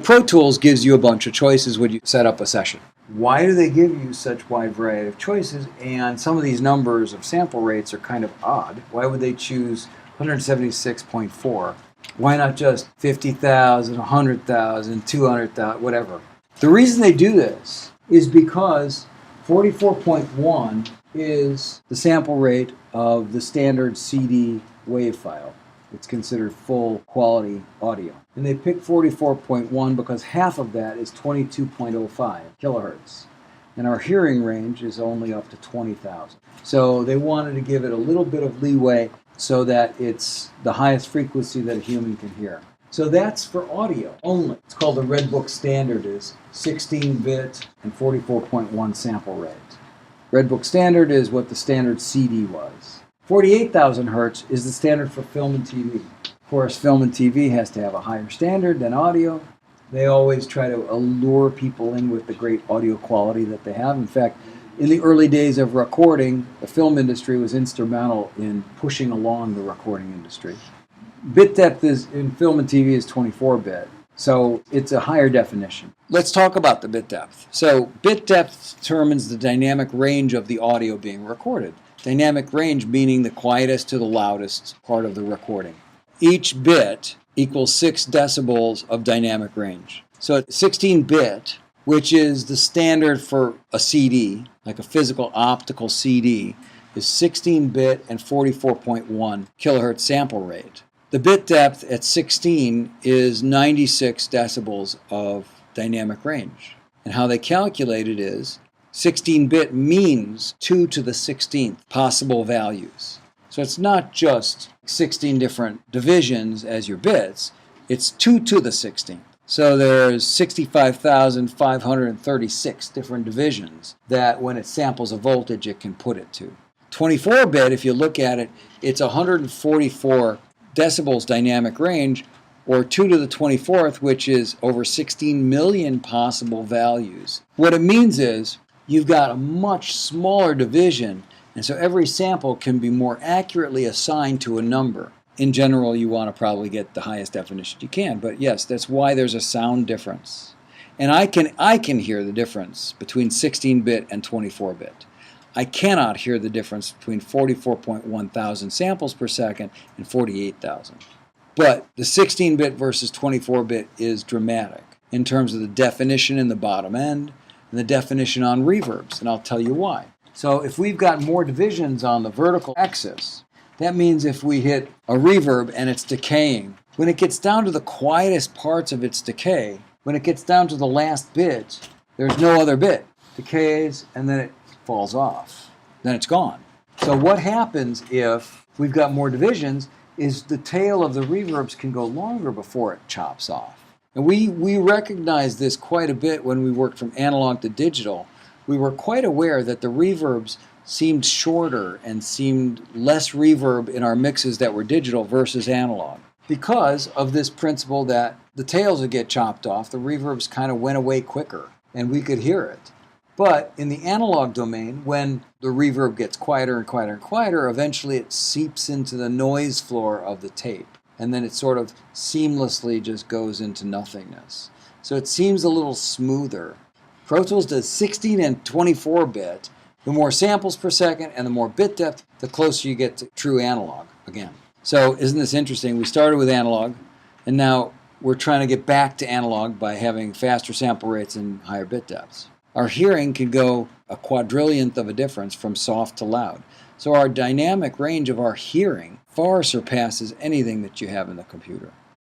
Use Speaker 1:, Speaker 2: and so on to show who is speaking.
Speaker 1: Pro Tools gives you a bunch of choices when you set up a session. Why do they give you such wide variety of choices? And some of these numbers of sample rates are kind of odd. Why would they choose 176.4? Why not just 50,000, 100,000, 200,000, whatever? The reason they do this is because 44.1 is the sample rate of the standard CD wave file. It's considered full quality audio. And they picked 44.1 because half of that is 22.05 kilohertz. And our hearing range is only up to 20,000. So they wanted to give it a little bit of leeway so that it's the highest frequency that a human can hear. So that's for audio only. It's called the Red Book standard, is 16-bit and 44.1 sample rate. Red Book standard is what the standard CD was. 48,000 hertz is the standard for film and TV. Of course, film and TV has to have a higher standard than audio. They always try to allure people in with the great audio quality that they have. In fact, in the early days of recording, the film industry was instrumental in pushing along the recording industry. Bit depth is in film and TV is 24-bit, so it's a higher definition. Let's talk about the bit depth. So bit depth determines the dynamic range of the audio being recorded. Dynamic range meaning the quietest to the loudest part of the recording. Each bit equals 6 decibels of dynamic range. So at 16-bit, which is the standard for a CD, like a physical optical CD, is 16-bit and 44.1 kilohertz sample rate. The bit depth at 16 is 96 decibels of dynamic range. And how they calculate it is 16-bit means 2 to the 16th possible values. So it's not just 16 different divisions as your bits, it's 2 to the 16th. So there's 65,536 different divisions that when it samples a voltage it can put it to. 24-bit, if you look at it, it's 144 decibels dynamic range, or 2 to the 24th, which is over 16 million possible values. What it means is you've got a much smaller division, and so every sample can be more accurately assigned to a number. In general, you want to probably get the highest definition you can, but yes, that's why there's a sound difference. And I can hear the difference between 16-bit and 24-bit. I cannot hear the difference between 44.1 thousand samples per second and 48,000. But the 16-bit versus 24-bit is dramatic in terms of the definition in the bottom end and the definition on reverbs, and I'll tell you why. So if we've got more divisions on the vertical axis, that means if we hit a reverb and it's decaying, when it gets down to the quietest parts of its decay, when it gets down to the last bit, there's no other bit. Decays and then it falls off. Then it's gone. So what happens if we've got more divisions is the tail of the reverbs can go longer before it chops off. And we recognized this quite a bit when we worked from analog to digital. We were quite aware that the reverbs seemed shorter and seemed less reverb in our mixes that were digital versus analog, because of this principle that the tails would get chopped off, the reverbs kind of went away quicker, and we could hear it. But in the analog domain, when the reverb gets quieter and quieter and quieter, eventually it seeps into the noise floor of the tape, and then it sort of seamlessly just goes into nothingness. So it seems a little smoother. Pro Tools does 16 and 24-bit. The more samples per second and the more bit depth, the closer you get to true analog again. So isn't this interesting? We started with analog, and now we're trying to get back to analog by having faster sample rates and higher bit depths. Our hearing can go a quadrillionth of a difference from soft to loud. So our dynamic range of our hearing far surpasses anything that you have in the computer.